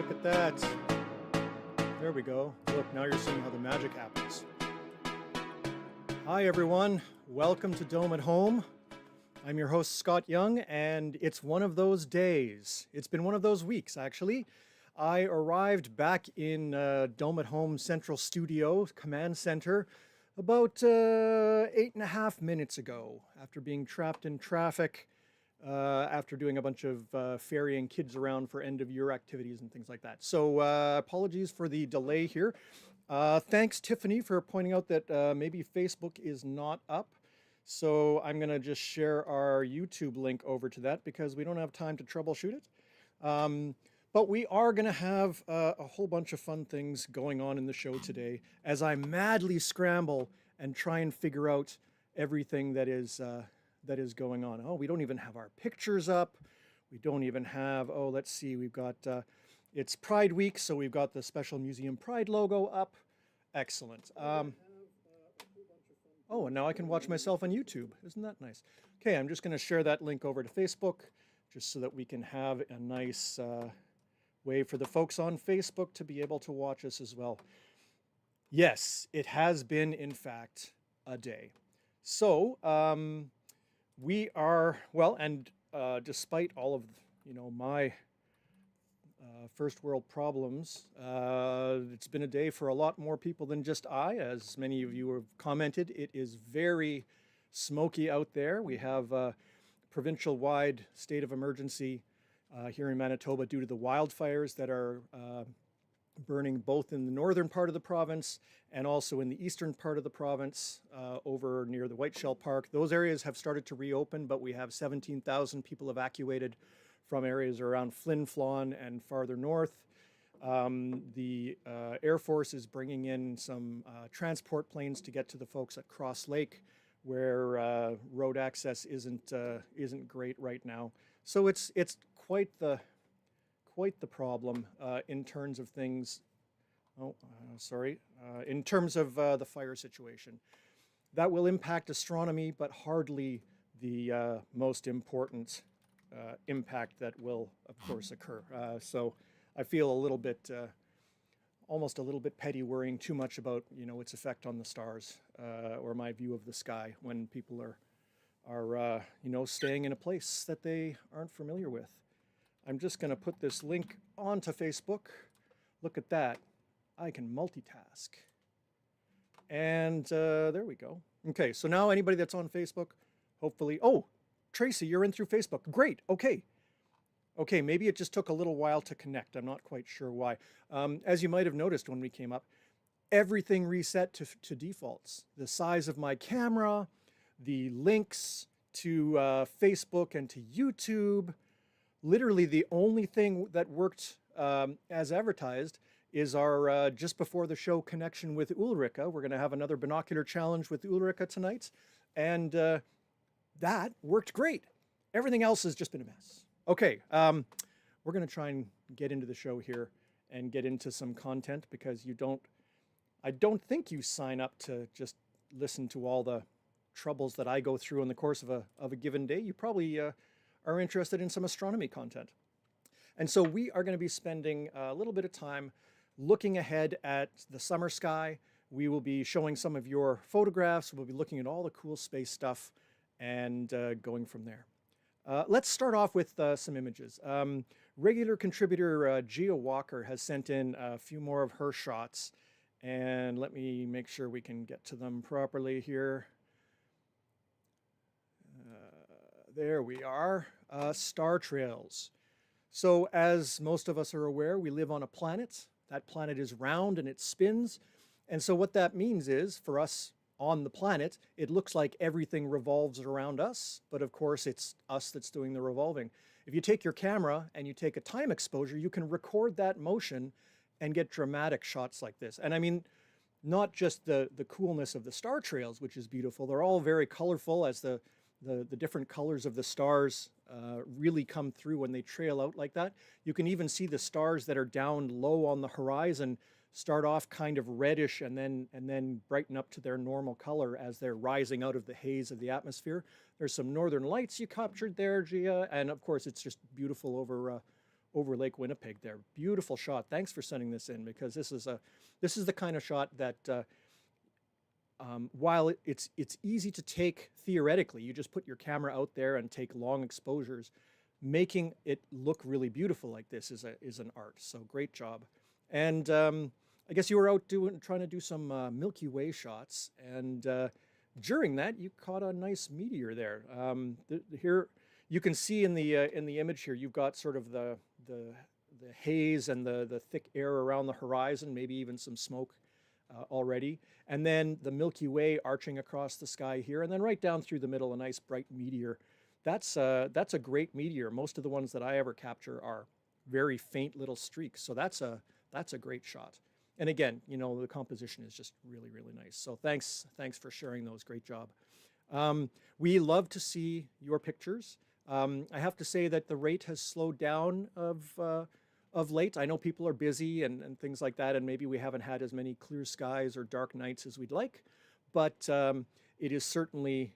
Look at that. There we go. Look, now you're seeing how the magic happens. Hi, everyone. Welcome to Dome at Home. I'm your host, Scott Young, and it's one of those days. It's been one of those weeks, actually. I arrived back in Dome at Home Central Studio Command Center about 8.5 minutes ago after being trapped in traffic, after doing a bunch of ferrying kids around for end-of-year activities and things like that. So apologies for the delay here. Thanks, Tiffany, for pointing out that maybe Facebook is not up. So I'm going to just share our YouTube link over to that because we don't have time to troubleshoot it. But we are going to have a whole bunch of fun things going on in the show today as I madly scramble and try and figure out everything that is going on. Oh, we don't even have our pictures up. We don't even have, oh, let's see, we've got, it's Pride Week, so we've got the Special Museum Pride logo up. Excellent. Oh, and now I can watch myself on YouTube. Isn't that nice? Okay, I'm just going to share that link over to Facebook just so that we can have a nice way for the folks on Facebook to be able to watch us as well. Yes, it has been, in fact, a day. So, we are, well, and despite all of, my first world problems, it's been a day for a lot more people than just I. As many of you have commented, it is very smoky out there. We have a provincial-wide state of emergency here in Manitoba due to the wildfires that are burning both in the northern part of the province and also in the eastern part of the province over near the Whiteshell Park. Those areas have started to reopen, but we have 17,000 people evacuated from areas around Flin Flon and farther north. The Air Force is bringing in some transport planes to get to the folks at Cross Lake, where road access isn't great right now. So it's quite the problem in terms of things. In terms of the fire situation. That will impact astronomy, but hardly the most important impact that will, of course, occur. So I feel a little bit, almost a little bit petty, worrying too much about its effect on the stars or my view of the sky when people are staying in a place that they aren't familiar with. I'm just going to put this link onto Facebook. Look at that. I can multitask. And there we go. Okay, so now anybody that's on Facebook, hopefully... Oh, Tracy, you're in through Facebook. Great, okay. Okay, maybe it just took a little while to connect. I'm not quite sure why. As you might have noticed when we came up, everything reset to defaults. The size of my camera, the links to Facebook and to YouTube. Literally the only thing that worked as advertised is our just before the show connection with Ulrika. We're going to have another binocular challenge with Ulrika tonight. And that worked great. Everything else has just been a mess. Okay, we're going to try and get into the show here and get into some content because I don't think you sign up to just listen to all the troubles that I go through in the course of a given day. You probably are interested in some astronomy content. And so we are going to be spending a little bit of time looking ahead at the summer sky. We will be showing some of your photographs. We'll be looking at all the cool space stuff and going from there. Let's start off with some images. Regular contributor Gia Walker has sent in a few more of her shots. And let me make sure we can get to them properly here. There we are, star trails. So as most of us are aware, we live on a planet. That planet is round and it spins. And so what that means is, for us on the planet, it looks like everything revolves around us, but of course it's us that's doing the revolving. If you take your camera and you take a time exposure, you can record that motion and get dramatic shots like this. And I mean, not just the coolness of the star trails, which is beautiful. They're all very colorful as the different colors of the stars really come through when they trail out like that. You can even see the stars that are down low on the horizon start off kind of reddish and then brighten up to their normal color as they're rising out of the haze of the atmosphere. There's some northern lights you captured there, Gia, and of course it's just beautiful over over Lake Winnipeg there. Beautiful shot. Thanks for sending this in, because this is the kind of shot that while it's easy to take theoretically, you just put your camera out there and take long exposures. Making it look really beautiful like this is an art. So great job. And I guess you were out trying to do some Milky Way shots, and during that you caught a nice meteor there. Here you can see in the image here, you've got sort of the haze and the thick air around the horizon, maybe even some smoke already, and then the Milky Way arching across the sky here, and then right down through the middle, a nice bright meteor. That's a great meteor. Most of the ones that I ever capture are very faint little streaks, so that's a great shot. And again, you know, the composition is just really, really nice. So thanks for sharing those. Great job. We love to see your pictures. I have to say that the rate has slowed down of late. I know people are busy and things like that, and maybe we haven't had as many clear skies or dark nights as we'd like, but it is certainly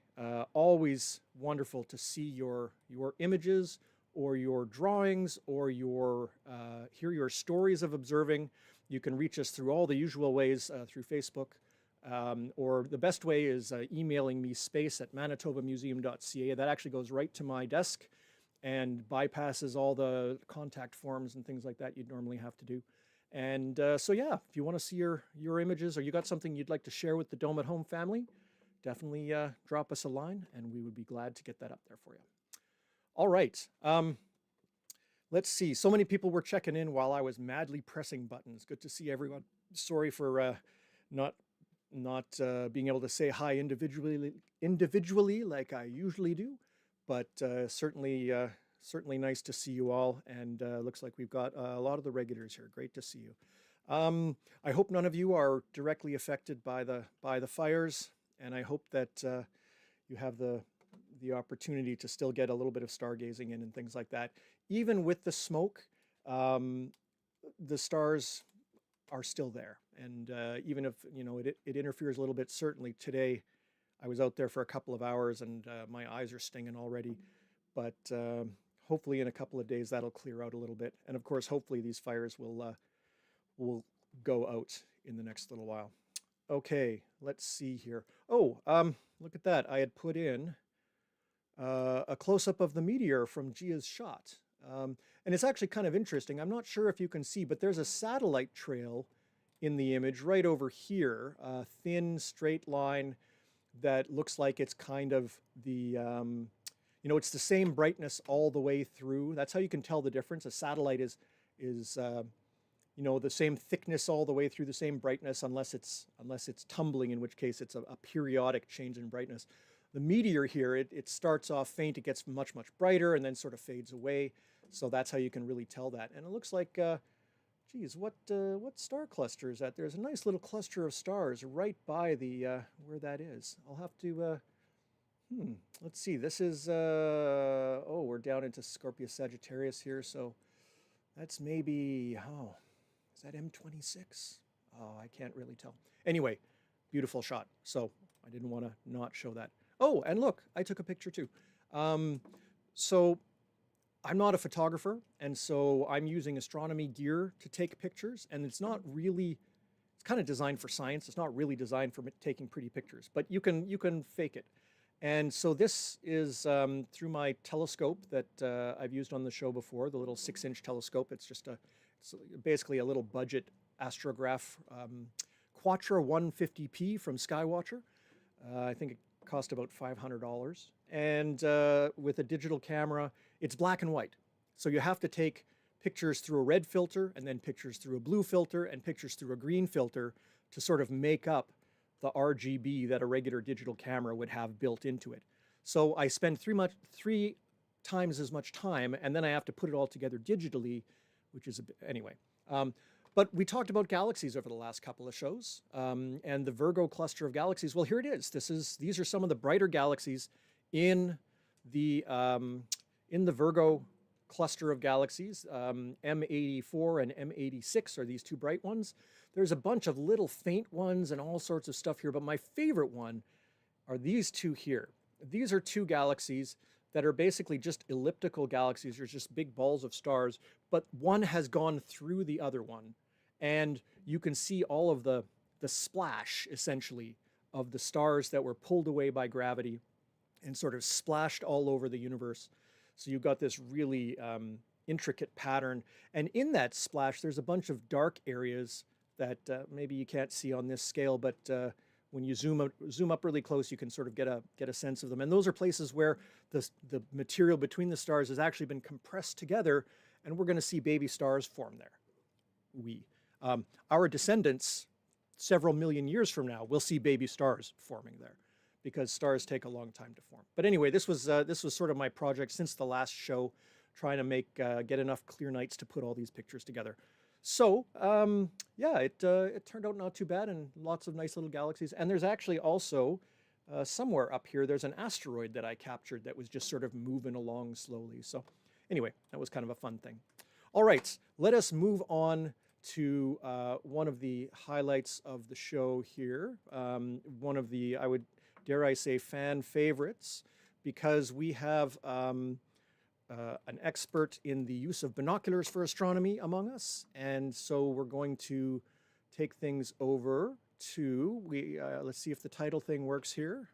always wonderful to see your images or your drawings or hear your stories of observing. You can reach us through all the usual ways through Facebook, or the best way is emailing me space@manitobamuseum.ca. That actually goes right to my desk and bypasses all the contact forms and things like that you'd normally have to do. And so yeah, if you want to see your images, or you got something you'd like to share with the Dome at Home family, definitely drop us a line and we would be glad to get that up there for you. All right. Let's see. So many people were checking in while I was madly pressing buttons. Good to see everyone. Sorry for not being able to say hi individually like I usually do, but certainly nice to see you all. And looks like we've got a lot of the regulars here. Great to see you. I hope none of you are directly affected by the fires, and I hope that you have the opportunity to still get a little bit of stargazing in and things like that. Even with the smoke, the stars are still there. And even if, you know, it interferes a little bit, certainly today I was out there for a couple of hours and my eyes are stinging already. But hopefully in a couple of days that'll clear out a little bit. And of course, hopefully these fires will go out in the next little while. Okay, let's see here. Oh, look at that. I had put in a close-up of the meteor from Gia's shot. And it's actually kind of interesting. I'm not sure if you can see, but there's a satellite trail in the image right over here, a thin straight line that looks like it's kind of the, you know, it's the same brightness all the way through. That's how you can tell the difference. A satellite is you know, the same thickness all the way through, the same brightness, unless it's tumbling, in which case it's a periodic change in brightness. The meteor here, it starts off faint, it gets much, much brighter, and then sort of fades away. So that's how you can really tell that. And it looks like, geez, what star cluster is that? There's a nice little cluster of stars right by the where that is. I'll have to, let's see. This is, oh, we're down into Scorpius Sagittarius here, so that's maybe, oh, is that M26? Oh, I can't really tell. Anyway, beautiful shot. So I didn't want to not show that. Oh, and look, I took a picture too. So I'm not a photographer, and so I'm using astronomy gear to take pictures, and it's not really, it's kind of designed for science. It's not really designed for taking pretty pictures, but you can fake it. And so this is through my telescope that I've used on the show before, the little 6-inch telescope. It's just it's basically a little budget astrograph, Quattro 150p from Skywatcher. I think it cost about $500. And with a digital camera, it's black and white. So you have to take pictures through a red filter, and then pictures through a blue filter, and pictures through a green filter to sort of make up the RGB that a regular digital camera would have built into it. So I spend three times as much time, and then I have to put it all together digitally, which is anyway. But we talked about galaxies over the last couple of shows, and the Virgo cluster of galaxies. Well, here it is. These are some of the brighter galaxies in the Virgo cluster of galaxies. M84 and M86 are these two bright ones. There's a bunch of little faint ones and all sorts of stuff here, but my favorite one are these two here. These are two galaxies that are basically just elliptical galaxies. There's just big balls of stars, but one has gone through the other one. And you can see all of the splash, essentially, of the stars that were pulled away by gravity and sort of splashed all over the universe. So you've got this really intricate pattern. And in that splash, there's a bunch of dark areas that maybe you can't see on this scale, but when you zoom up really close, you can sort of get a sense of them. And those are places where the material between the stars has actually been compressed together, and we're going to see baby stars form there. Our descendants, several million years from now, will see baby stars forming there, because stars take a long time to form. But anyway, this was sort of my project since the last show, trying to get enough clear nights to put all these pictures together. So yeah, it turned out not too bad, and lots of nice little galaxies. And there's actually also somewhere up here, there's an asteroid that I captured that was just sort of moving along slowly. So anyway, that was kind of a fun thing. All right, let us move on to one of the highlights of the show here. One of the, dare I say, fan favorites, because we have an expert in the use of binoculars for astronomy among us. And so we're going to take things over to, let's see if the title thing works here.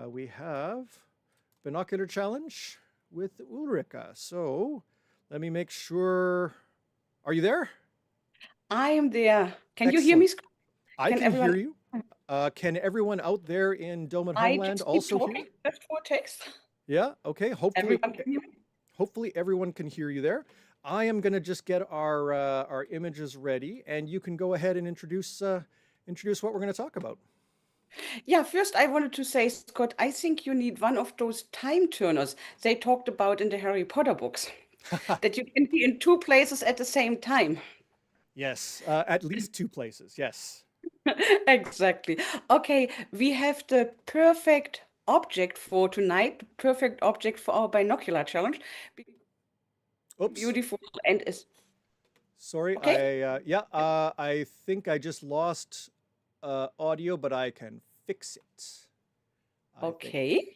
We have Binocular Challenge with Ulrika. So let me make sure, are you there? I am there. Can Excellent. you hear me? I can hear you. Can everyone out there in Dome at Homeland also hear? That's what it takes. Yeah, okay. Hopefully Everyone can hear me. Hopefully everyone can hear you there. I am going to just get our images ready, and you can go ahead and introduce what we're going to talk about. Yeah, first I wanted to say, Scott, I think you need one of those time turners they talked about in the Harry Potter books, that you can be in two places at the same time. Yes, at least two places, yes. Exactly. Okay, we have the perfect object for tonight, the perfect object for our binocular challenge. Oops. Beautiful and is. Sorry, Okay. I think I just lost audio, but I can fix it. Okay.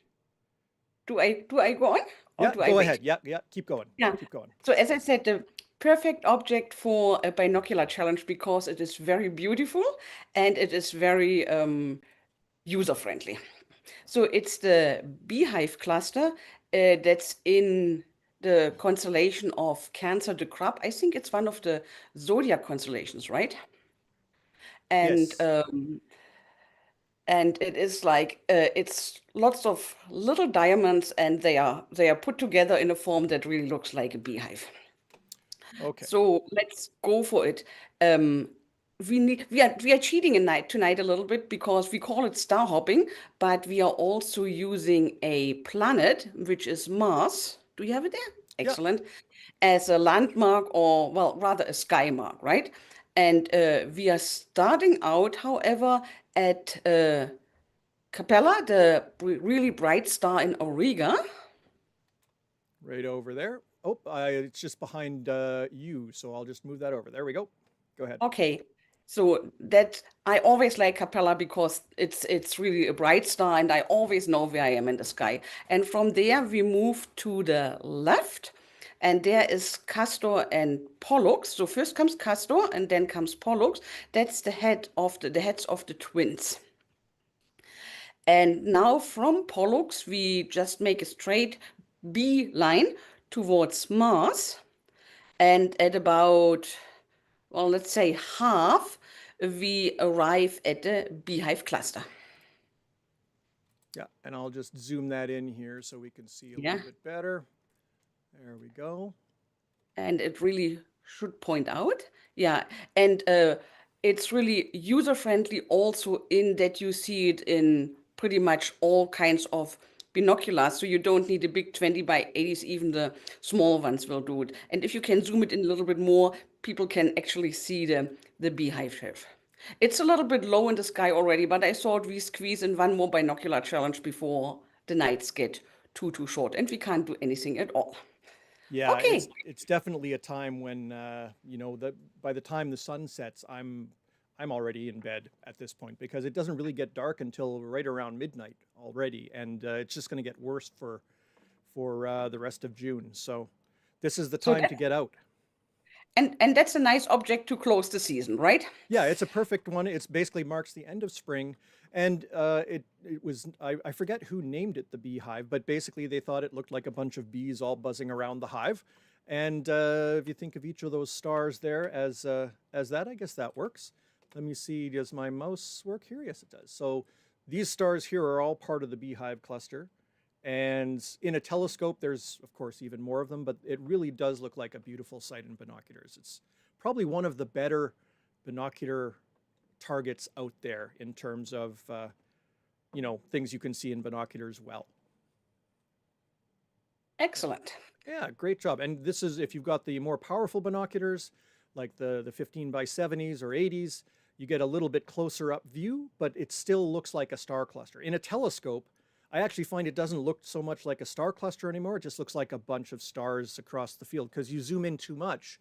Do I go on? Or do I go ahead. Yeah, keep going. Yeah. Keep going. So as I said, the perfect object for a binocular challenge, because it is very beautiful and it is very user-friendly. So it's the Beehive cluster that's in the constellation of Cancer the Crab. I think it's one of the zodiac constellations, right? And yes. And it is like it's lots of little diamonds, and they are put together in a form that really looks like a beehive. Okay. So let's go for it. We are cheating tonight a little bit, because we call it star hopping, but we are also using a planet, which is Mars. Do you have it there? Excellent. As a landmark, or well, rather a sky mark, right? And we are starting out, however, at Capella, the really bright star in Auriga. Right over there. Oh, it's just behind you, so I'll just move that over. There we go. Go ahead. Okay. So that I always like Capella, because it's really a bright star, and I always know where I am in the sky. And from there we move to the left, and there is Castor and Pollux. So first comes Castor, and then comes Pollux. That's the heads of the twins. And now from Pollux we just make a straight B line towards Mars, and at about, well, let's say half, we arrive at the Beehive cluster. Yeah, and I'll just zoom that in here so we can see a little bit better. There we go. And it really should point out. Yeah, and it's really user-friendly also, in that you see it in pretty much all kinds of binoculars, so you don't need a big 20 by 80s, even the small ones will do it. And if you can zoom it in a little bit more, people can actually see the beehive shape. It's a little bit low in the sky already, but I thought we squeeze in one more binocular challenge before the nights get too short and we can't do anything at all. Yeah, okay. It's definitely a time when by the time the sun sets, I'm already in bed at this point, because it doesn't really get dark until right around midnight already, and it's just going to get worse for for the rest of June. So this is the So time to get out. and that's a nice object to close the season, right? Yeah, it's a perfect one. It's basically marks the end of spring, and it was I forget who named it the beehive, but basically they thought it looked like a bunch of bees all buzzing around the hive. And if you think of each of those stars there as that, I guess that works. Let me see. Does my mouse work here? Yes, it does. So these stars here are all part of the beehive cluster. And in a telescope, there's, of course, even more of them, but it really does look like a beautiful sight in binoculars. It's probably one of the better binocular targets out there in terms of, things you can see in binoculars well. Excellent. Yeah, great job. And this is, if you've got the more powerful binoculars, like the 15 by 70s or 80s, you get a little bit closer up view, but it still looks like a star cluster. In a telescope, I actually find it doesn't look so much like a star cluster anymore. It just looks like a bunch of stars across the field because you zoom in too much,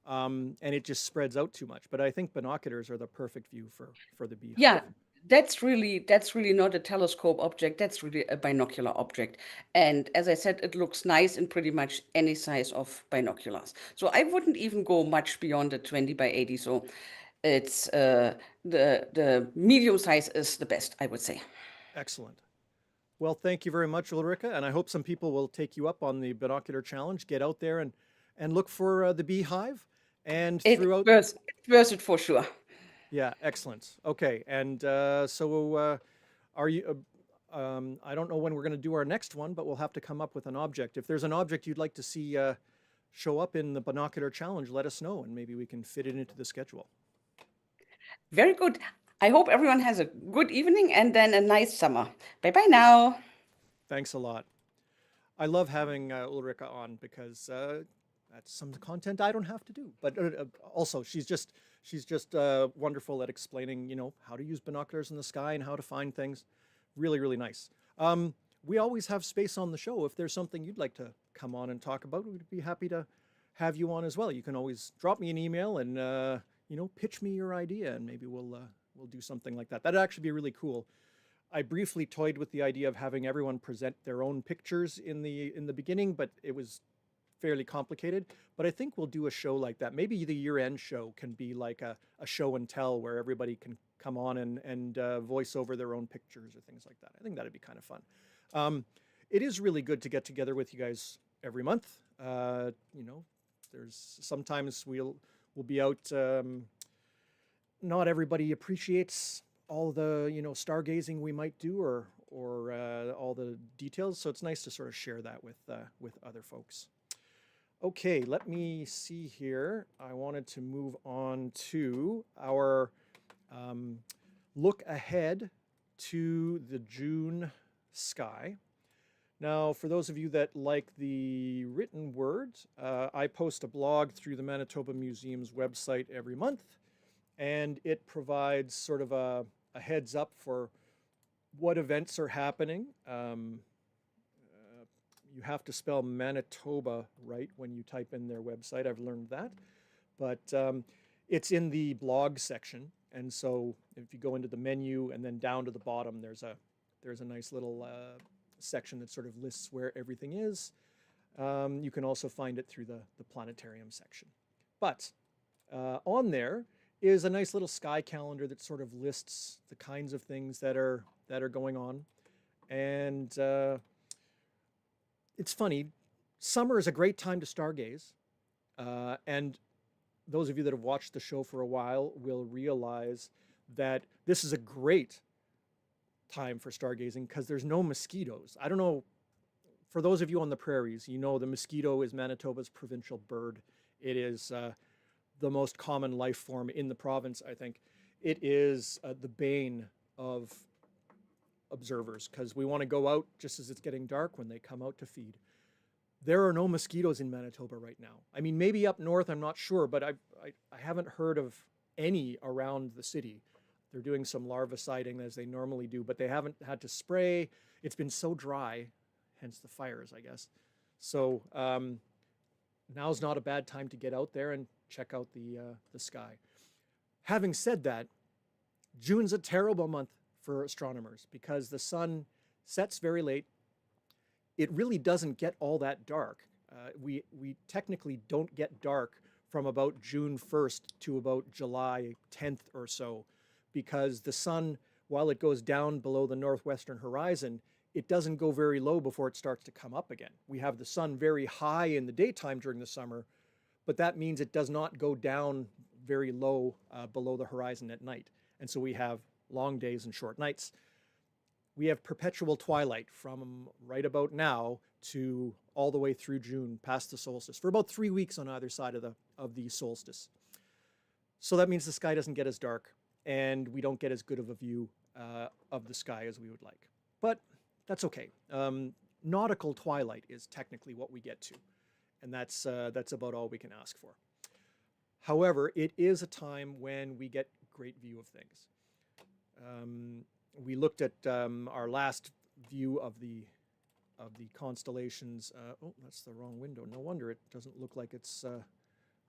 and it just spreads out too much. But I think binoculars are the perfect view for the beehive. Yeah, that's really not a telescope object. That's really a binocular object. And as I said, it looks nice in pretty much any size of binoculars. So I wouldn't even go much beyond a 20 by 80. So it's the medium size is the best, I would say. Excellent. Well, thank you very much, Ulrika, and I hope some people will take you up on the binocular challenge. Get out there and look for the beehive, and throughout. It's worth it for sure. Yeah, excellent. Okay, and are you? I don't know when we're going to do our next one, but we'll have to come up with an object. If there's an object you'd like to see show up in the binocular challenge, let us know, and maybe we can fit it into the schedule. Very good. I hope everyone has a good evening and then a nice summer. Bye bye now. Thanks a lot. I love having Ulrika on because that's some content I don't have to do. But also, she's just wonderful at explaining, how to use binoculars in the sky and how to find things. Really, really nice. We always have space on the show. If there's something you'd like to come on and talk about, we'd be happy to have you on as well. You can always drop me an email and pitch me your idea, and maybe we'll do something like that. That'd actually be really cool. I briefly toyed with the idea of having everyone present their own pictures in the beginning, but it was fairly complicated. But I think we'll do a show like that. Maybe the year-end show can be like a show and tell where everybody can come on and voice over their own pictures or things like that. I think that'd be kind of fun. It is really good to get together with you guys every month. There's sometimes we'll be out. Not everybody appreciates all the stargazing we might do or all the details. So it's nice to sort of share that with other folks. Okay, let me see here. I wanted to move on to our look ahead to the June sky. Now, for those of you that like the written word, I post a blog through the Manitoba Museum's website every month, and it provides sort of a heads up for what events are happening. You have to spell Manitoba right when you type in their website. I've learned that. But it's in the blog section. And so if you go into the menu and then down to the bottom, there's a nice little section that sort of lists where everything is. You can also find it through the planetarium section. But on there is a nice little sky calendar that sort of lists the kinds of things that are going on. And it's funny, summer is a great time to stargaze. And those of you that have watched the show for a while will realize that this is a great time for stargazing because there's no mosquitoes. I don't know, for those of you on the prairies, the mosquito is Manitoba's provincial bird. It is the most common life form in the province, I think. It is the bane of observers because we want to go out just as it's getting dark when they come out to feed. There are no mosquitoes in Manitoba right now. I mean, maybe up north, I'm not sure, but I haven't heard of any around the city. They're doing some larviciding as they normally do, but they haven't had to spray. It's been so dry, hence the fires, I guess. So now's not a bad time to get out there and check out the sky. Having said that, June's a terrible month for astronomers because the sun sets very late. it really doesn't get all that dark. We technically don't get dark from about June 1st to about July 10th or so, because the sun, while it goes down below the northwestern horizon, it doesn't go very low before it starts to come up again. We have the sun very high in the daytime during the summer, but that means it does not go down very low below the horizon at night. And so we have long days and short nights. We have perpetual twilight from right about now to all the way through June, past the solstice, for about 3 weeks on either side of the solstice. So that means the sky doesn't get as dark, and we don't get as good of a view of the sky as we would like. But that's okay. Nautical twilight is technically what we get to, and that's about all we can ask for. However, it is a time when we get great view of things. We looked at our last view of the constellations. Oh, that's the wrong window. No wonder it doesn't look like it's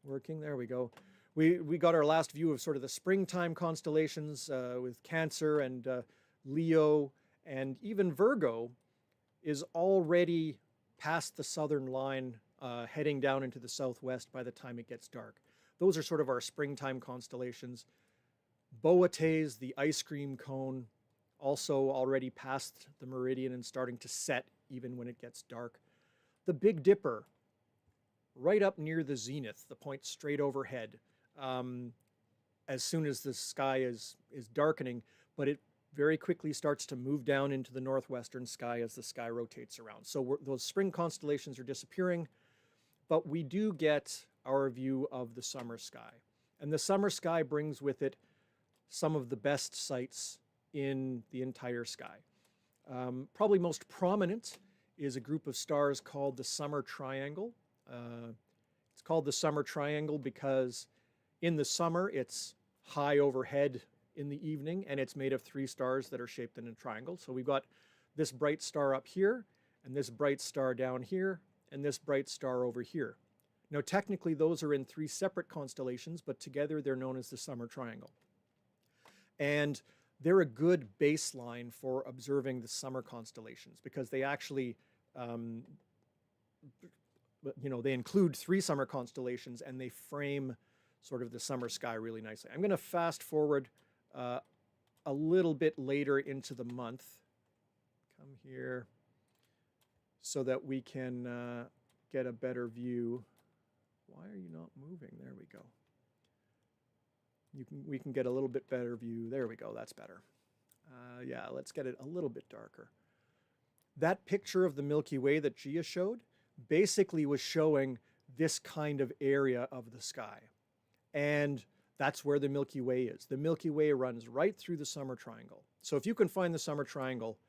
working. There we go. We got our last view of sort of the springtime constellations with Cancer and Leo, and even Virgo is already past the southern line, heading down into the southwest by the time it gets dark. Those are sort of our springtime constellations. Boötes, the ice cream cone, also already past the meridian and starting to set even when it gets dark. The Big Dipper, right up near the zenith, the point straight overhead, as soon as the sky is darkening, but it very quickly starts to move down into the northwestern sky as the sky rotates around. So those spring constellations are disappearing, but we do get our view of the summer sky. And the summer sky brings with it some of the best sights in the entire sky. Probably most prominent is a group of stars called the Summer Triangle. It's called the Summer Triangle because in the summer it's high overhead in the evening, and it's made of 3 stars that are shaped in a triangle. So we've got this bright star up here, and this bright star down here, and this bright star over here. Now technically those are in 3 separate constellations, but together they're known as the Summer Triangle. And they're a good baseline for observing the summer constellations because they actually, they include 3 summer constellations and they frame sort of the summer sky really nicely. I'm going to fast forward a little bit later into the month. Come here so that we can get a better view. Why are you not moving? There we go. We can get a little bit better view. There we go, that's better. Yeah, let's get it a little bit darker. That picture of the Milky Way that Gia showed basically was showing this kind of area of the sky. And that's where the Milky Way is. The Milky Way runs right through the Summer Triangle. So if you can find the Summer Triangle,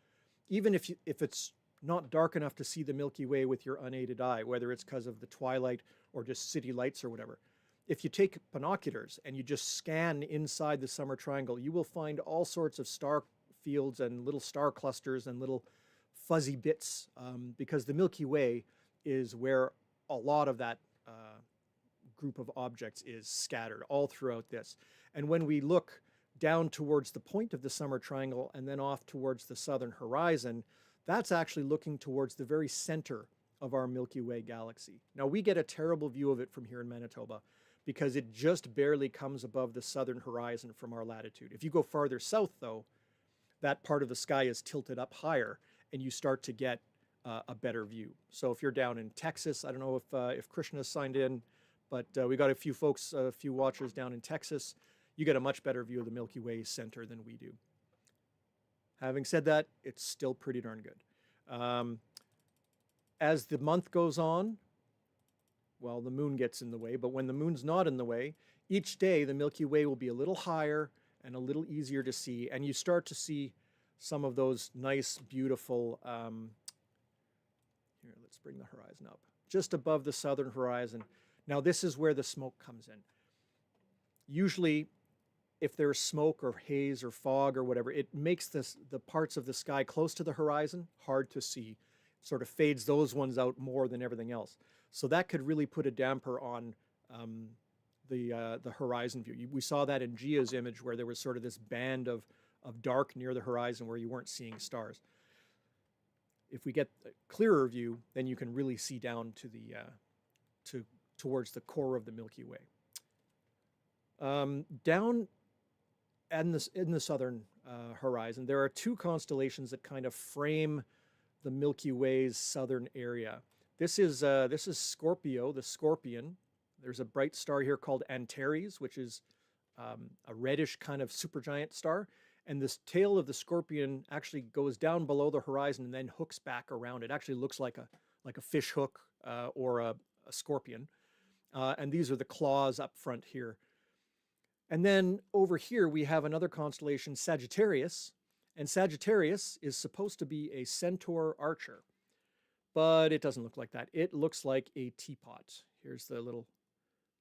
even if it's not dark enough to see the Milky Way with your unaided eye, whether it's because of the twilight or just city lights or whatever, if you take binoculars and you just scan inside the Summer Triangle, you will find all sorts of star fields and little star clusters and little fuzzy bits, because the Milky Way is where a lot of that group of objects is scattered all throughout this. And when we look down towards the point of the Summer Triangle and then off towards the southern horizon, that's actually looking towards the very center of our Milky Way galaxy. Now, we get a terrible view of it from here in Manitoba because it just barely comes above the southern horizon from our latitude. If you go farther south, though, that part of the sky is tilted up higher and you start to get a better view. So if you're down in Texas, I don't know if Krishna signed in, but we got a few folks, a few watchers down in Texas. You get a much better view of the Milky Way center than we do. Having said that, it's still pretty darn good. As the month goes on, well, the moon gets in the way, but when the moon's not in the way, each day the Milky Way will be a little higher and a little easier to see, and you start to see some of those nice, beautiful, here, let's bring the horizon up, just above the southern horizon. Now, this is where the smoke comes in. Usually, if there's smoke or haze or fog or whatever, it makes the parts of the sky close to the horizon hard to see, sort of fades those ones out more than everything else. So that could really put a damper on the horizon view. We saw that in Gia's image where there was sort of this band of dark near the horizon where you weren't seeing stars. if we get a clearer view, then you can really see down to the towards the core of the Milky Way. Down in the southern horizon, there are two constellations that kind of frame the Milky Way's southern area. This is Scorpio, the Scorpion. There's a bright star here called Antares, which is a reddish kind of supergiant star. And this tail of the Scorpion actually goes down below the horizon and then hooks back around. It actually looks like a fish hook or a scorpion. And these are the claws up front here. And then over here, we have another constellation, Sagittarius. And Sagittarius is supposed to be a centaur archer, but it doesn't look like that. It looks like a teapot. Here's the little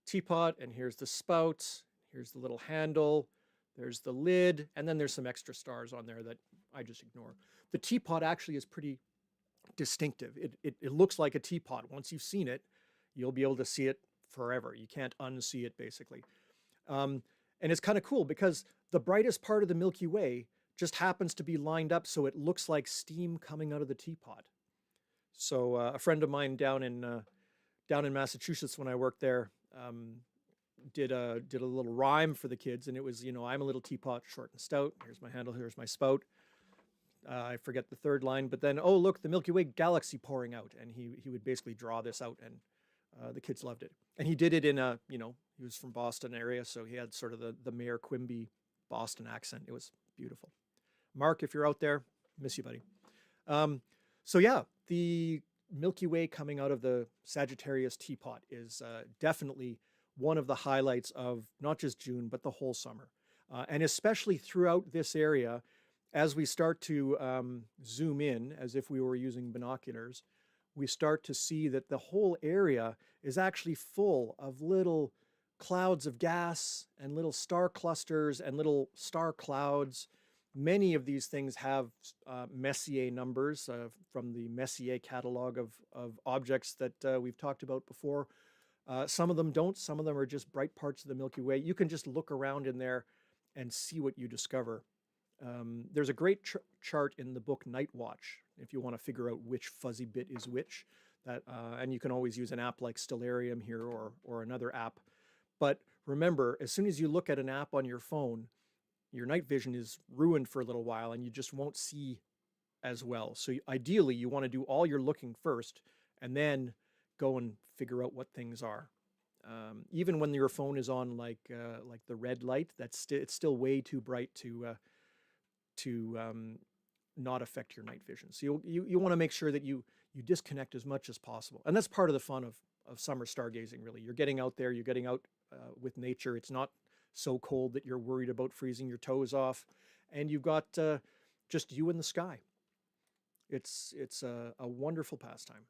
teapot, and here's the spout. Here's the little handle. There's the lid, and then there's some extra stars on there that I just ignore. The teapot actually is pretty distinctive. It looks like a teapot. Once you've seen it, you'll be able to see it forever. You can't unsee it, basically. And it's kind of cool because the brightest part of the Milky Way just happens to be lined up so it looks like steam coming out of the teapot. So a friend of mine down in Massachusetts when I worked there did a little rhyme for the kids, and it was, I'm a little teapot, short and stout. Here's my handle. Here's my spout. I forget the third line, but then, oh look, the Milky Way galaxy pouring out, and he would basically draw this out, and the kids loved it. And he did it in he was from Boston area, so he had sort of the Mayor Quimby Boston accent. It was beautiful. Mark, if you're out there, miss you, buddy. So yeah, the Milky Way coming out of the Sagittarius teapot is definitely one of the highlights of not just June, but the whole summer. And especially throughout this area, as we start to zoom in, as if we were using binoculars, we start to see that the whole area is actually full of little clouds of gas and little star clusters and little star clouds. Many of these things have Messier numbers from the Messier catalog of objects that we've talked about before. Some of them don't. Some of them are just bright parts of the Milky Way. You can just look around in there and see what you discover. There's a great chart in the book Night Watch if you want to figure out which fuzzy bit is which. And you can always use an app like Stellarium here or another app. But remember, as soon as you look at an app on your phone, your night vision is ruined for a little while and you just won't see as well. So ideally, you want to do all your looking first and then go and figure out what things are. Even when your phone is on like the red light, it's still way too bright to not affect your night vision. So you want to make sure that you disconnect as much as possible. And that's part of the fun of summer stargazing, really. You're getting out there, you're getting out with nature. It's not so cold that you're worried about freezing your toes off. And you've got just you in the sky. It's a wonderful pastime.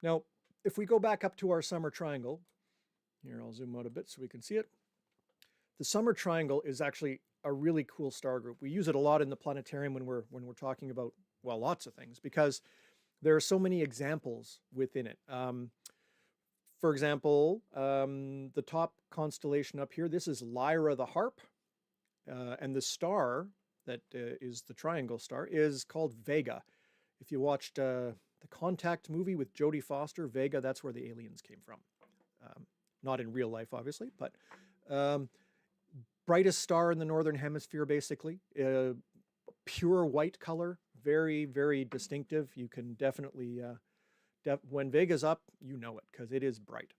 Now, if we go back up to our summer triangle, here I'll zoom out a bit so we can see it. The summer triangle is actually a really cool star group. We use it a lot in the planetarium when we're talking about, well, lots of things, because there are so many examples within it. For example, the top constellation up here, this is Lyra the Harp, and the star that is the triangle star is called Vega. If you watched the Contact movie with Jodie Foster, Vega, that's where the aliens came from. Not in real life, obviously, but brightest star in the northern hemisphere, basically. Pure white color, very, very distinctive. You can definitely, when Vega's up, you know it, because it is bright.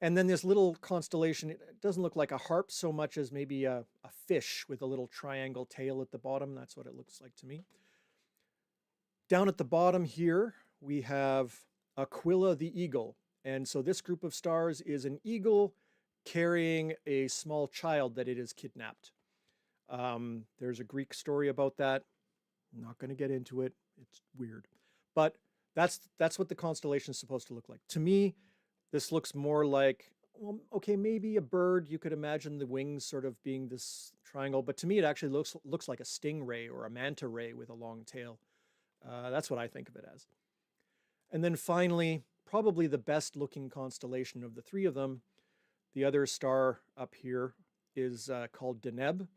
And then this little constellation, it doesn't look like a harp so much as maybe a fish with a little triangle tail at the bottom. That's what it looks like to me. Down at the bottom here, we have Aquila the eagle. And so this group of stars is an eagle carrying a small child that it has kidnapped. There's a Greek story about that. I'm not going to get into it. It's weird. But that's what the constellation is supposed to look like. To me, this looks more like, well, okay, maybe a bird. You could imagine the wings sort of being this triangle. But to me, it actually looks like a stingray or a manta ray with a long tail. That's what I think of it as. And then finally, probably the best looking constellation of the three of them, the other star up here is called Deneb.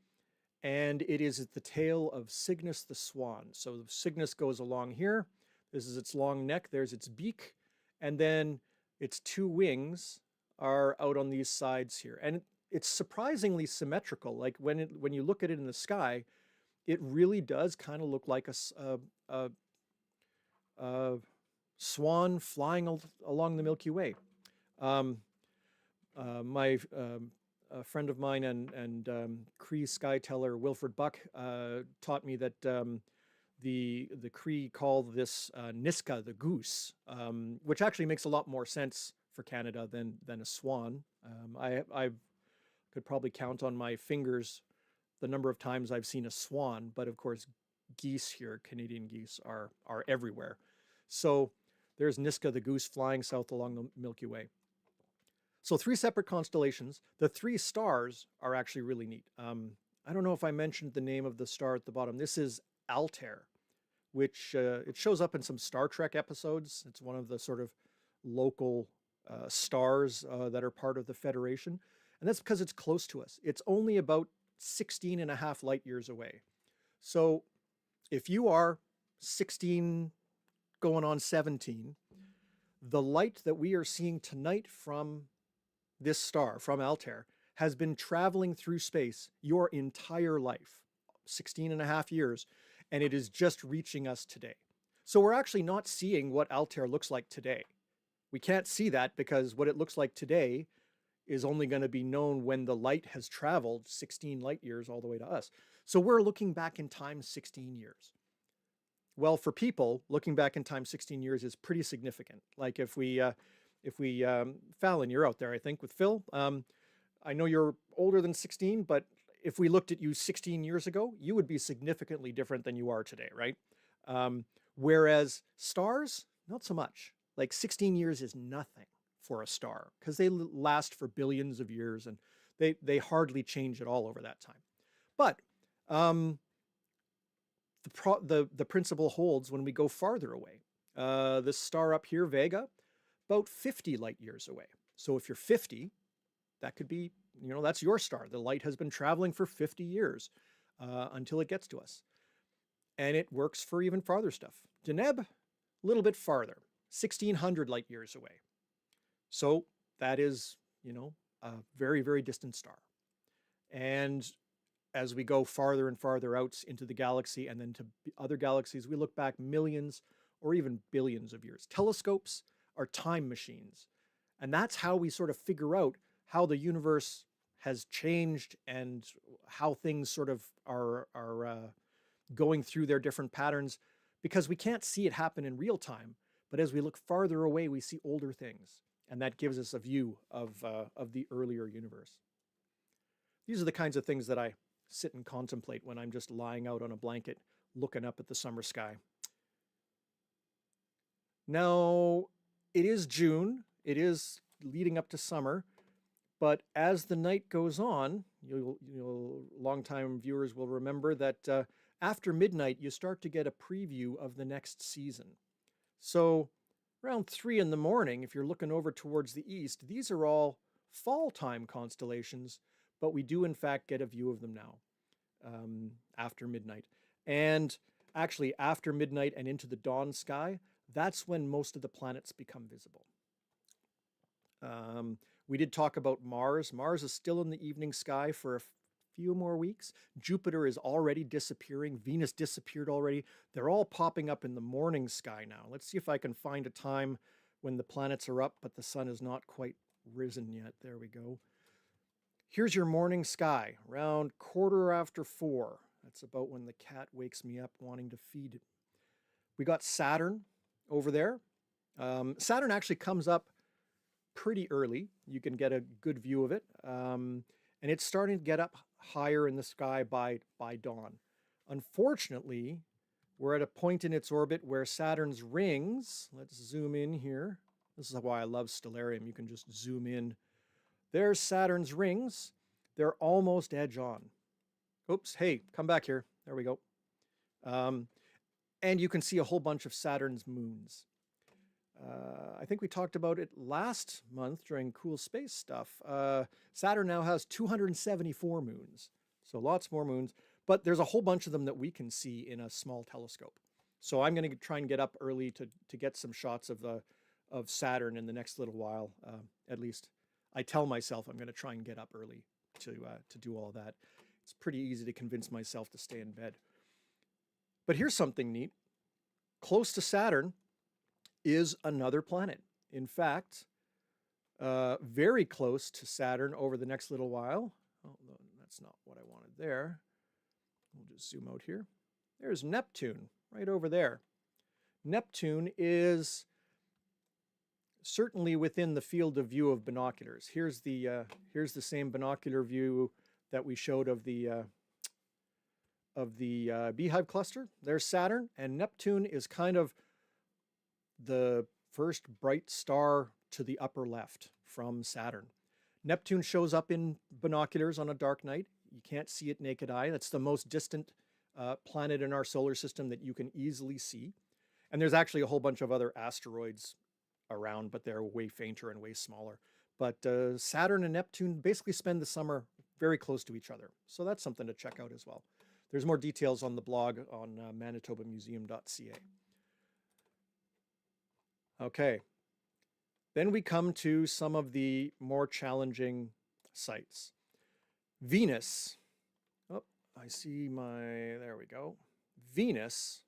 and it is the tail of Cygnus the swan. So the Cygnus goes along here. This is its long neck. There's its beak, and then its two wings are out on these sides here. And it's surprisingly symmetrical. Like when you look at it in the sky, it really does kind of look like a swan flying along the Milky Way. A friend of mine and Cree skyteller Wilfred Buck taught me that the Cree call this Niska, the goose, which actually makes a lot more sense for Canada than a swan. I could probably count on my fingers the number of times I've seen a swan, but of course geese here, Canadian geese, are everywhere. So there's Niska the goose flying south along the Milky Way. So 3 separate constellations. The 3 stars are actually really neat. I don't know if I mentioned the name of the star at the bottom. This is Altair, which it shows up in some Star Trek episodes. It's one of the sort of local stars that are part of the Federation. And that's because it's close to us. It's only about 16 and a half light years away. So if you are 16 going on 17, the light that we are seeing tonight from this star, from Altair, has been traveling through space your entire life, 16 and a half years, and it is just reaching us today. So we're actually not seeing what Altair looks like today. We can't see that because what it looks like today is only going to be known when the light has traveled 16 light years all the way to us. So we're looking back in time 16 years. Well, for people, looking back in time 16 years is pretty significant. Like if we Fallon, you're out there, I think, with Phil. I know you're older than 16, but if we looked at you 16 years ago, you would be significantly different than you are today, right? Whereas stars, not so much. Like 16 years is nothing for a star because they last for billions of years and they hardly change at all over that time. But the principle holds when we go farther away. This star up here, Vega, about 50 light years away. So if you're 50, that could be, that's your star. The light has been traveling for 50 years until it gets to us. And it works for even farther stuff. Deneb, a little bit farther, 1,600 light years away. So that is, a very, very distant star. And as we go farther and farther out into the galaxy and then to other galaxies, we look back millions or even billions of years. Telescopes are time machines. And that's how we sort of figure out how the universe has changed and how things sort of are going through their different patterns, because we can't see it happen in real time. But as we look farther away, we see older things. And that gives us a view of the earlier universe. These are the kinds of things that I sit and contemplate when I'm just lying out on a blanket looking up at the summer sky. Now, it is June. It is leading up to summer. But as the night goes on, longtime viewers will remember that after midnight, you start to get a preview of the next season. So around 3 in the morning, if you're looking over towards the east, these are all fall time constellations, but we do in fact get a view of them now after midnight. And actually after midnight and into the dawn sky, that's when most of the planets become visible. We did talk about Mars. Mars is still in the evening sky for a few more weeks. Jupiter is already disappearing. Venus disappeared already. They're all popping up in the morning sky now. Let's see if I can find a time when the planets are up, but the sun is not quite risen yet. There we go. Here's your morning sky, around 4:15. That's about when the cat wakes me up wanting to feed it. We got Saturn over there. Saturn actually comes up pretty early. You can get a good view of it. And it's starting to get up higher in the sky by dawn. Unfortunately, we're at a point in its orbit where Saturn's rings, let's zoom in here. This is why I love Stellarium. You can just zoom in. There's Saturn's rings. They're almost edge on. Oops, hey, come back here. There we go. And you can see a whole bunch of Saturn's moons. I think we talked about it last month during Cool Space stuff. Saturn now has 274 moons, so lots more moons. but there's a whole bunch of them that we can see in a small telescope. So I'm going to try and get up early to get some shots of Saturn in the next little while. At least I tell myself I'm going to try and get up early to do all that. It's pretty easy to convince myself to stay in bed. But here's something neat. Close to Saturn is another planet. In fact, very close to Saturn over the next little while. Oh, that's not what I wanted there. We'll just zoom out here. There's Neptune right over there. Neptune is certainly within the field of view of binoculars. Here's the same binocular view that we showed of the Beehive cluster. There's Saturn, and Neptune is kind of the first bright star to the upper left from Saturn. Neptune shows up in binoculars on a dark night. You can't see it naked eye. That's the most distant planet in our solar system that you can easily see. And there's actually a whole bunch of other asteroids around, but they're way fainter and way smaller. But Saturn and Neptune basically spend the summer very close to each other. So that's something to check out as well. There's more details on the blog on manitobamuseum.ca. Okay. Then we come to some of the more challenging sites. Venus. Oh, I see there we go. Venus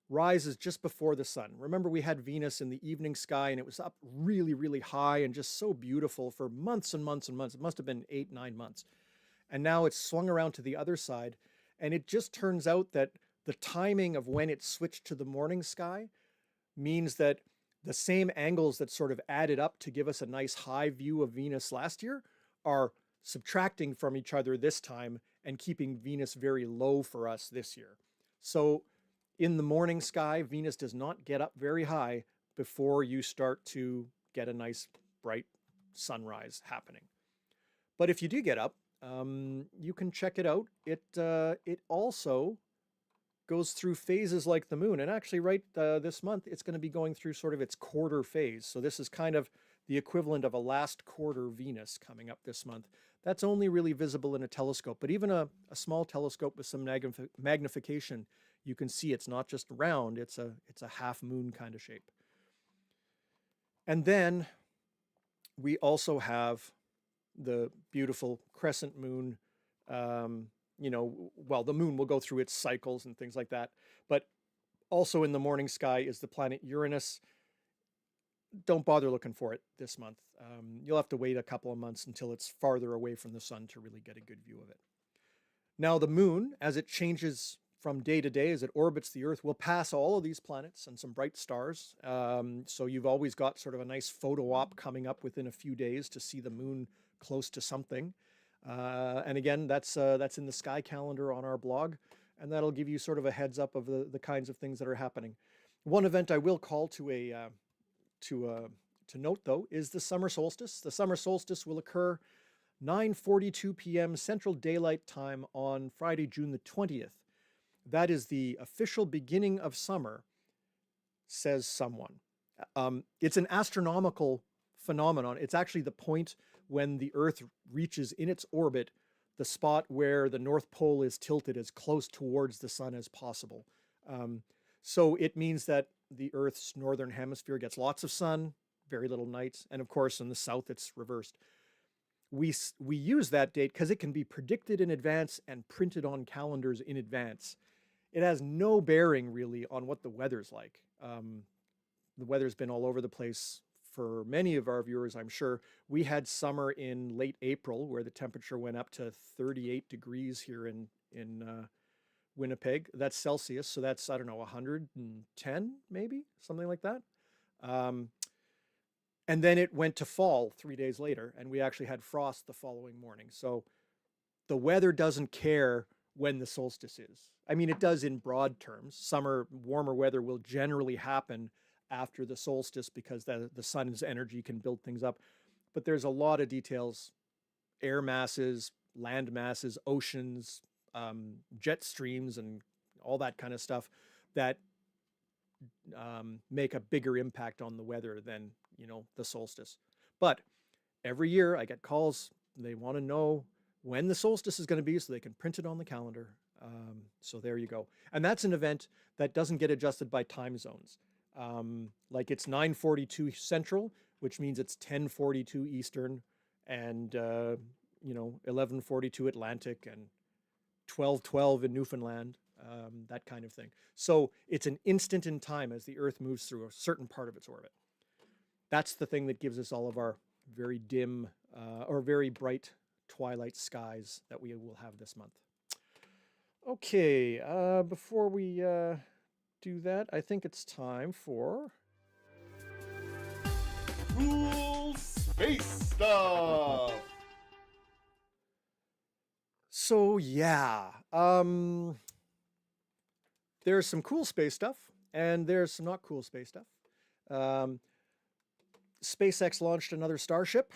rises just before the sun. Remember, we had Venus in the evening sky, and it was up really, really high and just so beautiful for months and months and months. It must have been 8-9 months. And now it's swung around to the other side. And it just turns out that the timing of when it switched to the morning sky means that the same angles that sort of added up to give us a nice high view of Venus last year are subtracting from each other this time and keeping Venus very low for us this year. So in the morning sky, Venus does not get up very high before you start to get a nice bright sunrise happening. But if you do get up, you can check it out. It also goes through phases like the moon. And actually this month, it's going to be going through sort of its quarter phase. So this is kind of the equivalent of a last quarter Venus coming up this month. That's only really visible in a telescope, but even a small telescope with some magnification, you can see it's not just round, it's a half moon kind of shape. And then we also have the beautiful crescent moon. Well, the moon will go through its cycles and things like that, but also in the morning sky is the planet Uranus. Don't bother looking for it this month. You'll have to wait a couple of months until it's farther away from the sun to really get a good view of it. Now, the moon, as it changes from day to day, as it orbits the Earth, will pass all of these planets and some bright stars. So you've always got sort of a nice photo op coming up within a few days to see the moon close to something. And again, that's in the sky calendar on our blog, and that'll give you sort of a heads up of the kinds of things that are happening. One event I will call to note, though, is the summer solstice. The summer solstice will occur 9:42 p.m. Central Daylight Time on Friday, June the 20th. That is the official beginning of summer, says someone. It's an astronomical phenomenon. It's actually the point when the Earth reaches in its orbit the spot where the North Pole is tilted as close towards the sun as possible. So it means that the Earth's northern hemisphere gets lots of sun, very little nights, and of course in the south it's reversed. We use that date because it can be predicted in advance and printed on calendars in advance. It has no bearing really on what the weather's like. The weather's been all over the place for many of our viewers, I'm sure. We had summer in late April where the temperature went up to 38 degrees here in Winnipeg. That's Celsius, so that's, I don't know, 110 maybe, something like that. And then it went to fall 3 days later, and we actually had frost the following morning. So the weather doesn't care when the solstice is. I mean, it does in broad terms. Summer, warmer weather will generally happen after the solstice because the sun's energy can build things up. But there's a lot of details, air masses, land masses, oceans, jet streams, and all that kind of stuff that make a bigger impact on the weather than, the solstice. But every year I get calls. They want to know when the solstice is going to be so they can print it on the calendar. So there you go. And that's an event that doesn't get adjusted by time zones. Like it's 9:42 Central, which means it's 10:42 Eastern, and 11:42 Atlantic, and 12:12 in Newfoundland, that kind of thing. So it's an instant in time as the Earth moves through a certain part of its orbit. That's the thing that gives us all of our very dim or very bright twilight skies that we will have this month. Okay, before we do that, I think it's time for Cool space stuff. So yeah, there's some cool space stuff, and there's some not cool space stuff. SpaceX launched another Starship,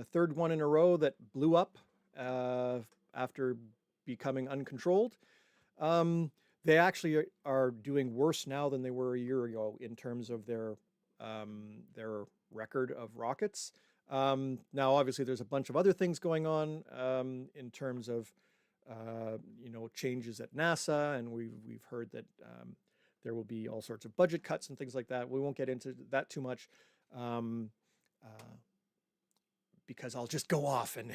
third one in a row that blew up after becoming uncontrolled. They actually are doing worse now than they were a year ago in terms of their record of rockets. Now, obviously, there's a bunch of other things going on in terms of changes at NASA, and we've heard that there will be all sorts of budget cuts and things like that. We won't get into that too much because I'll just go off and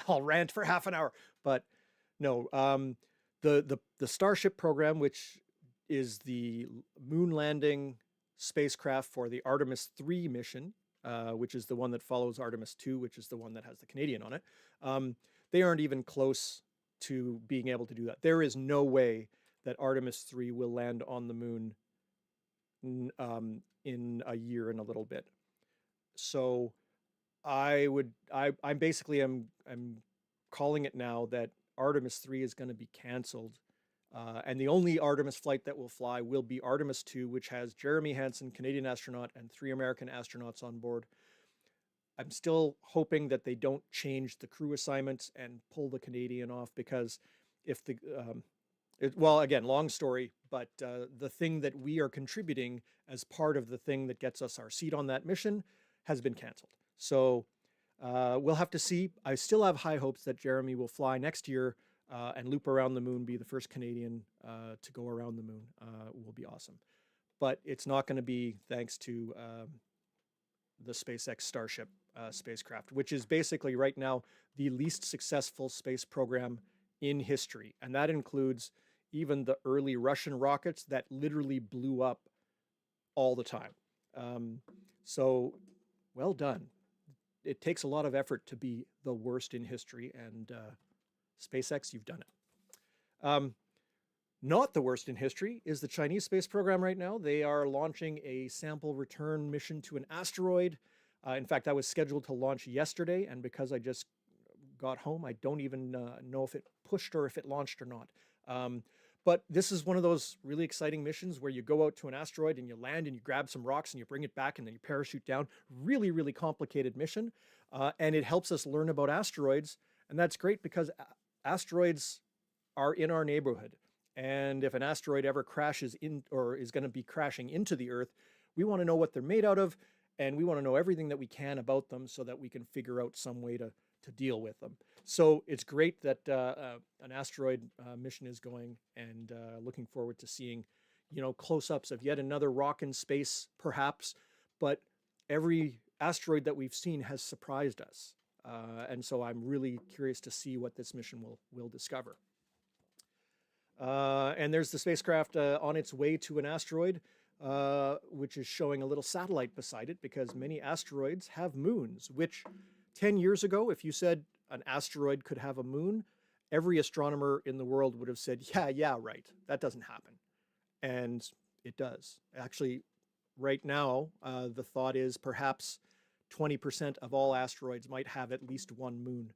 I'll rant for half an hour. But no, the Starship program, which is the moon landing spacecraft for the Artemis 3 mission, which is the one that follows Artemis 2, which is the one that has the Canadian on it. They aren't even close to being able to do that. There is no way that Artemis 3 will land on the moon in a year and a little bit. So I'm calling it now that Artemis 3 is going to be canceled. And the only Artemis flight that will fly will be Artemis 2, which has Jeremy Hansen, Canadian astronaut, and 3 American astronauts on board. I'm still hoping that they don't change the crew assignments and pull the Canadian off, because if again, long story, but the thing that we are contributing as part of the thing that gets us our seat on that mission has been canceled. So we'll have to see. I still have high hopes that Jeremy will fly next year and loop around the moon, be the first Canadian to go around the moon. Will be awesome. But it's not going to be thanks to the SpaceX Starship spacecraft, which is basically right now the least successful space program in history. And that includes even the early Russian rockets that literally blew up all the time. So well done. It takes a lot of effort to be the worst in history, and SpaceX, you've done it. Not the worst in history is the Chinese space program right now. They are launching a sample return mission to an asteroid. In fact, I was scheduled to launch yesterday, and because I just got home, I don't even know if it pushed or if it launched or not. But this is one of those really exciting missions where you go out to an asteroid and you land and you grab some rocks and you bring it back and then you parachute down. Really, really complicated mission. And it helps us learn about asteroids. And that's great because asteroids are in our neighborhood. And if an asteroid ever crashes in or is going to be crashing into the Earth, we want to know what they're made out of. And we want to know everything that we can about them so that we can figure out some way to deal with them. So it's great that an asteroid mission is going, and looking forward to seeing, close-ups of yet another rock in space, perhaps. But every asteroid that we've seen has surprised us. And so I'm really curious to see what this mission will discover. And there's the spacecraft on its way to an asteroid, which is showing a little satellite beside it, because many asteroids have moons, which 10 years ago, if you said an asteroid could have a moon, every astronomer in the world would have said, yeah, right, that doesn't happen. And it does. Actually, right now, the thought is perhaps 20% of all asteroids might have at least one moon.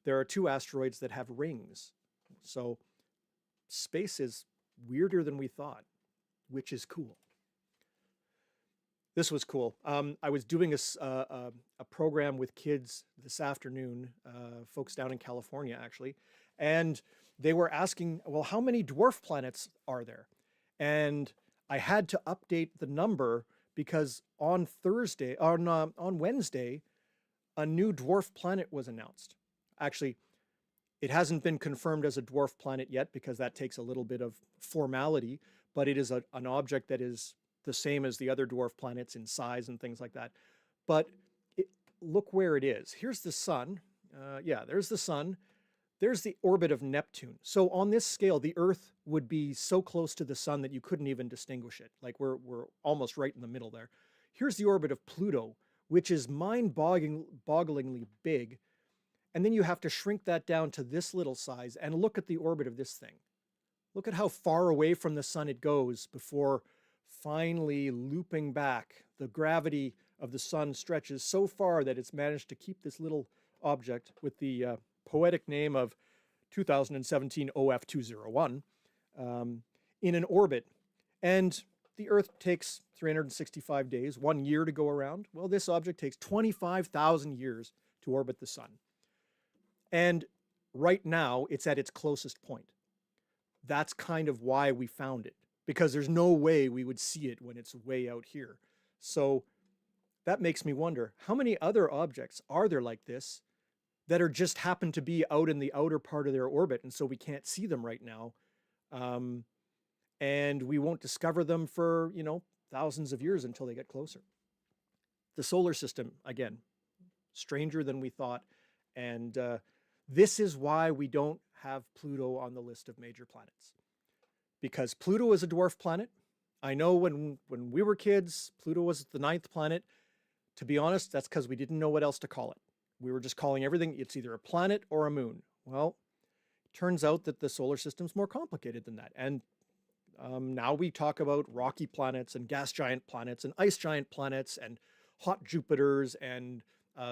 There are 2 asteroids that have rings. So space is weirder than we thought, which is cool. This was cool. I was doing a program with kids this afternoon, folks down in California, actually, and they were asking, well, how many dwarf planets are there? And I had to update the number because on Wednesday, a new dwarf planet was announced. Actually, It hasn't been confirmed as a dwarf planet yet because that takes a little bit of formality, but it is an object that is the same as the other dwarf planets in size and things like that. But look where it is. Here's the sun. Yeah, there's the sun. There's the orbit of Neptune. So on this scale, the Earth would be so close to the sun that you couldn't even distinguish it. Like we're almost right in the middle there. Here's the orbit of Pluto, which is mind-bogglingly big. And then you have to shrink that down to this little size and look at the orbit of this thing. Look at how far away from the sun it goes before finally looping back. The gravity of the sun stretches so far that it's managed to keep this little object with the poetic name of 2017 OF201 in an orbit. And the Earth takes 365 days, 1 year to go around. Well, this object takes 25,000 years to orbit the sun. And right now, it's at its closest point. That's kind of why we found it, because there's no way we would see it when it's way out here. So that makes me wonder, how many other objects are there like this that are just happen to be out in the outer part of their orbit, and so we can't see them right now? And we won't discover them for, thousands of years until they get closer. The solar system, again, stranger than we thought. And this is why we don't have Pluto on the list of major planets. Because Pluto is a dwarf planet. I know when we were kids, Pluto was the 9th planet. To be honest, that's because we didn't know what else to call it. We were just calling everything, it's either a planet or a moon. Well, it turns out that the solar system's more complicated than that. And now we talk about rocky planets and gas giant planets and ice giant planets and hot Jupiters and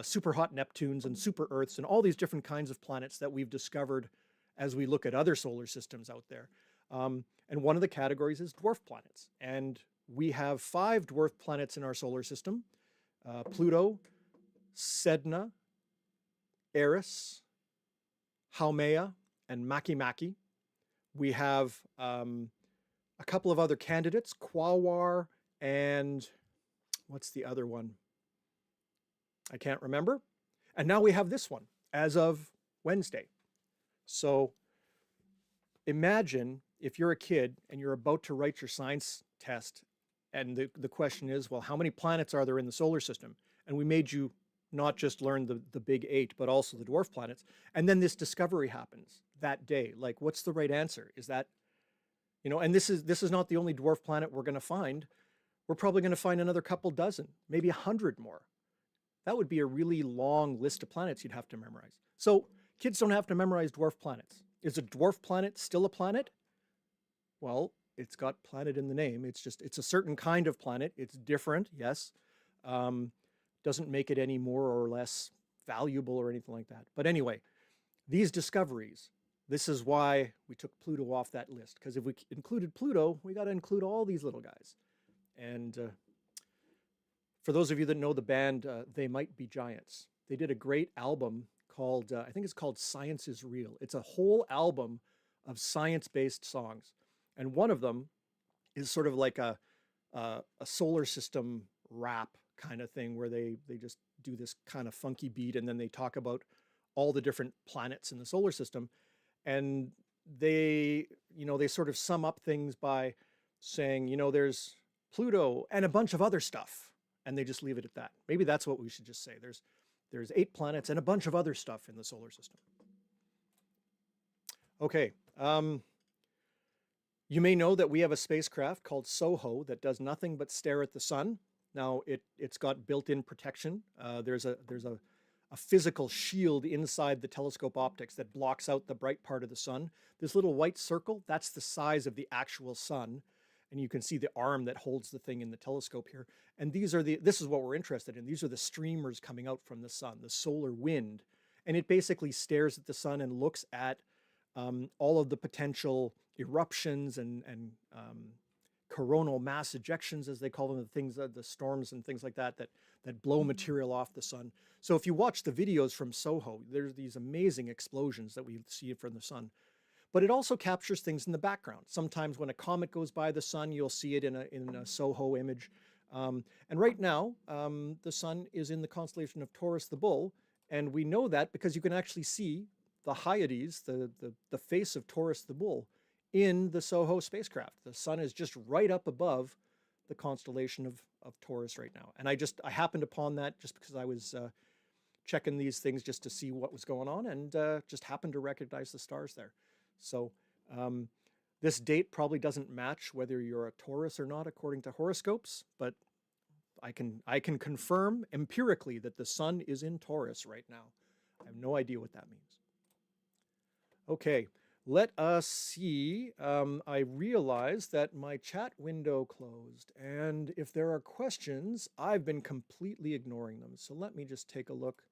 super hot Neptunes and super Earths and all these different kinds of planets that we've discovered as we look at other solar systems out there. And one of the categories is dwarf planets. And we have 5 dwarf planets in our solar system: Pluto, Sedna, Eris, Haumea, and Makemake. We have a couple of other candidates, Quaoar and what's the other one? I can't remember. And now we have this one as of Wednesday. So imagine if you're a kid and you're about to write your science test, and the question is, well, how many planets are there in the solar system? And we made you not just learn the big 8, but also the dwarf planets. And then this discovery happens that day. Like, what's the right answer? Is that, and this is not the only dwarf planet we're going to find. We're probably going to find another couple dozen, maybe 100 more. That would be a really long list of planets you'd have to memorize. So kids don't have to memorize dwarf planets. Is a dwarf planet still a planet? Well, it's got planet in the name. It's a certain kind of planet. It's different, yes. Doesn't make it any more or less valuable or anything like that. But anyway, these discoveries, this is why we took Pluto off that list. Because if we included Pluto, we got to include all these little guys. And for those of you that know the band, They Might Be Giants, they did a great album called, I think it's called Science is Real. It's a whole album of science-based songs. And one of them is sort of like a solar system rap kind of thing, where they just do this kind of funky beat, and then they talk about all the different planets in the solar system. And they sort of sum up things by saying, there's Pluto and a bunch of other stuff. And they just leave it at that. Maybe that's what we should just say. There's 8 planets and a bunch of other stuff in the solar system. Okay. You may know that we have a spacecraft called SOHO that does nothing but stare at the sun. Now, it's got built-in protection. There's a physical shield inside the telescope optics that blocks out the bright part of the sun. This little white circle, that's the size of the actual sun. And you can see the arm that holds the thing in the telescope here. And this is what we're interested in. These are the streamers coming out from the sun, the solar wind. And it basically stares at the sun and looks at all of the potential eruptions and coronal mass ejections, as they call them, the things, the storms and things like that blow material off the sun. So if you watch the videos from SOHO, there's these amazing explosions that we see from the sun. But it also captures things in the background. Sometimes when a comet goes by the sun, you'll see it in a SOHO image. And right now, the sun is in the constellation of Taurus the Bull. And we know that because you can actually see the Hyades, the face of Taurus the Bull, in the SOHO spacecraft. The sun is just right up above the constellation of Taurus right now. And I happened upon that just because I was checking these things just to see what was going on, and just happened to recognize the stars there. So this date probably doesn't match whether you're a Taurus or not according to horoscopes, but I can confirm empirically that the sun is in Taurus right now. I have no idea what that means. Okay, let us see. I realize that my chat window closed, and if there are questions, I've been completely ignoring them. So let me just take a look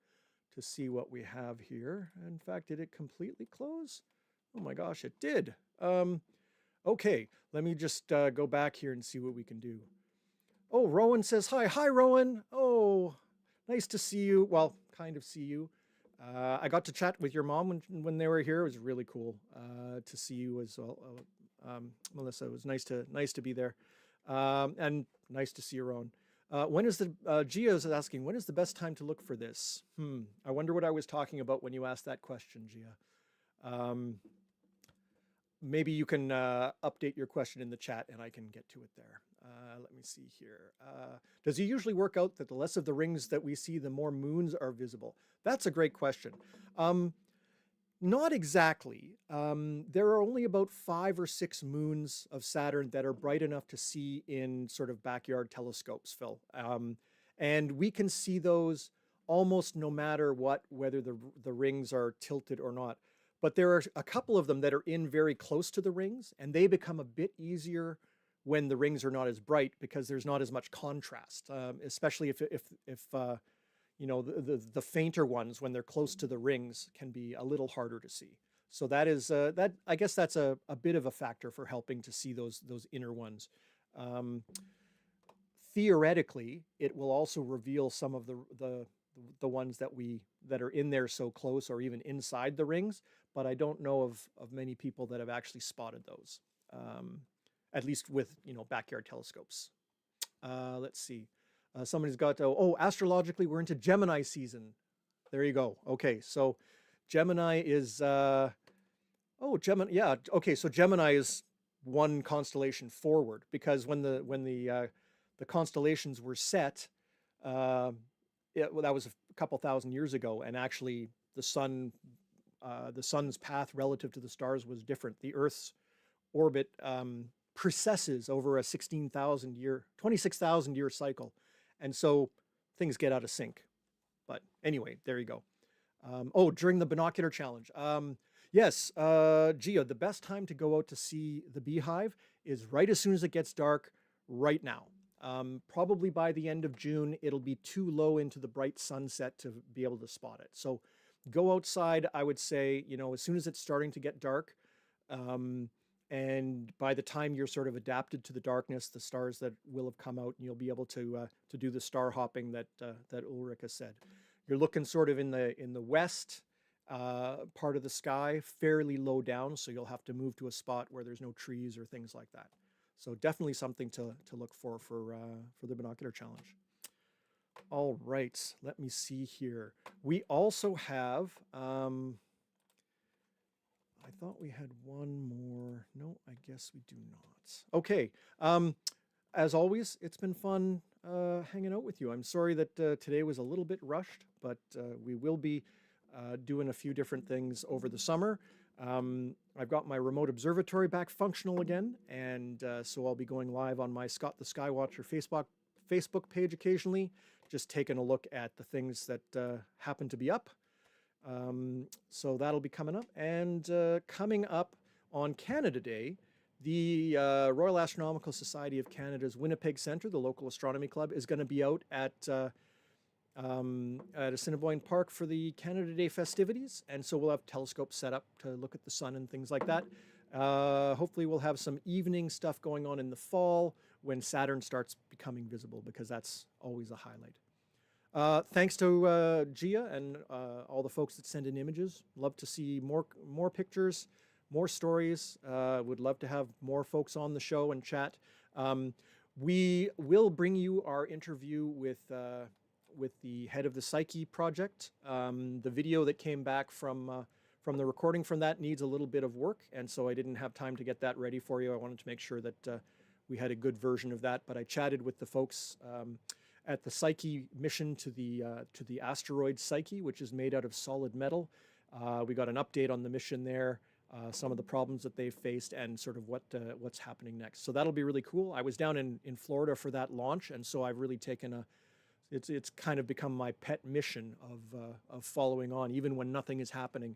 to see what we have here. In fact, did it completely close? Oh my gosh, it did. Okay, let me just go back here and see what we can do. Oh, Rowan says hi. Hi, Rowan. Oh, nice to see you. Well, kind of see you. I got to chat with your mom when they were here. It was really cool to see you as well, Melissa. It was nice to be there, and nice to see you, Rowan. When is the Gia is asking, when is the best time to look for this? I wonder what I was talking about when you asked that question, Gia. Maybe you can update your question in the chat and I can get to it there. Let me see here. Does it usually work out that the less of the rings that we see, the more moons are visible? That's a great question. Not exactly. There are only about 5 or 6 moons of Saturn that are bright enough to see in sort of backyard telescopes, Phil. And we can see those almost no matter what, whether the rings are tilted or not. But there are a couple of them that are in very close to the rings, and they become a bit easier when the rings are not as bright because there's not as much contrast, especially if you know, the fainter ones, when they're close to the rings, can be a little harder to see. So that is I guess that's a bit of a factor for helping to see those inner ones. Theoretically, it will also reveal some of the ones that are in there so close or even inside the rings, but I don't know of many people that have actually spotted those, at least with, you know, backyard telescopes. Let's see. Somebody's got, astrologically, we're into Gemini season. There you go. Okay, so Gemini is, Gemini, yeah. Okay, so Gemini is one constellation forward, because when the constellations were set, that was a couple thousand years ago, and actually the sun's path relative to the stars was different. The Earth's orbit precesses over a 26,000 year cycle. And so things get out of sync. But anyway, there you go. During the binocular challenge. Yes, Gia, the best time to go out to see the beehive is right as soon as it gets dark right now. Probably by the end of June, it'll be too low into the bright sunset to be able to spot it. So go outside, I would say, you know, as soon as it's starting to get dark. And by the time you're sort of adapted to the darkness, the stars that will have come out, and you'll be able to do the star hopping that Ulrika said. You're looking sort of in the west part of the sky, fairly low down, so you'll have to move to a spot where there's no trees or things like that. So definitely something to look for the binocular challenge. All right, let me see here. We also have. I thought we had one more. No, I guess we do not. Okay. As always, it's been fun hanging out with you. I'm sorry that today was a little bit rushed, but we will be doing a few different things over the summer. I've got my remote observatory back functional again, and so I'll be going live on my Scott the Skywatcher Facebook page occasionally, just taking a look at the things that happen to be up. So that'll be coming up. And coming up on Canada Day, the Royal Astronomical Society of Canada's Winnipeg Centre, the local astronomy club, is going to be out at Assiniboine Park for the Canada Day festivities. And so we'll have telescopes set up to look at the sun and things like that. Hopefully we'll have some evening stuff going on in the fall when Saturn starts becoming visible, because that's always a highlight. Thanks to Gia and all the folks that send in images. Love to see more pictures, more stories. Would love to have more folks on the show and chat. We will bring you our interview with the head of the Psyche project. The video that came back from from the recording from that needs a little bit of work, and so I didn't have time to get that ready for you. I wanted to make sure that we had a good version of that, but I chatted with the folks at the Psyche mission to the asteroid Psyche, which is made out of solid metal. We got an update on the mission there, some of the problems that they've faced, and sort of what's happening next. So that'll be really cool. I was down in Florida for that launch, and so I've really taken it's kind of become my pet mission of following on, even when nothing is happening.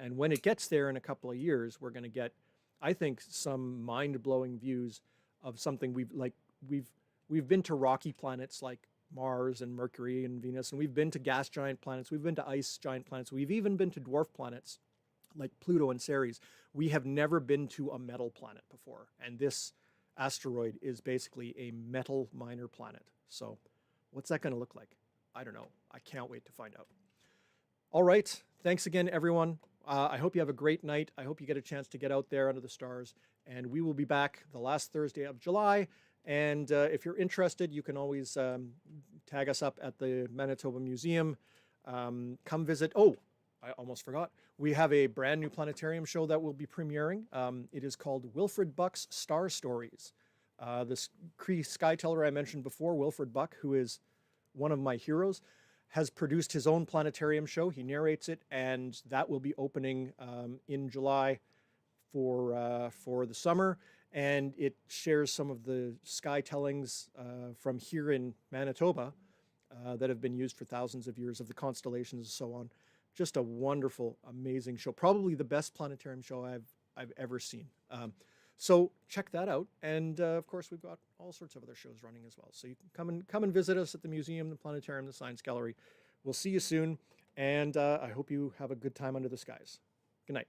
And when it gets there in a couple of years, we're going to get, I think, some mind-blowing views of something we've been to rocky planets like Mars and Mercury and Venus, and we've been to gas giant planets, we've been to ice giant planets, we've even been to dwarf planets like Pluto and Ceres. We have never been to a metal planet before, and this asteroid is basically a metal minor planet. So what's that going to look like? I don't know. I can't wait to find out. All right. Thanks again, everyone. I hope you have a great night. I hope you get a chance to get out there under the stars, and we will be back the last Thursday of July. And if you're interested, you can always tag us up at the Manitoba Museum. Come visit. Oh, I almost forgot. We have a brand new planetarium show that will be premiering. It is called Wilfred Buck's Star Stories. This Cree Skyteller I mentioned before, Wilfred Buck, who is one of my heroes, has produced his own planetarium show. He narrates it, and that will be opening in July for the summer. And it shares some of the sky tellings from here in Manitoba that have been used for thousands of years, of the constellations and so on. Just a wonderful, amazing show. Probably the best planetarium show I've ever seen. So check that out. And of course, we've got all sorts of other shows running as well. So you can come and visit us at the museum, the planetarium, the science gallery. We'll see you soon. And I hope you have a good time under the skies. Good night.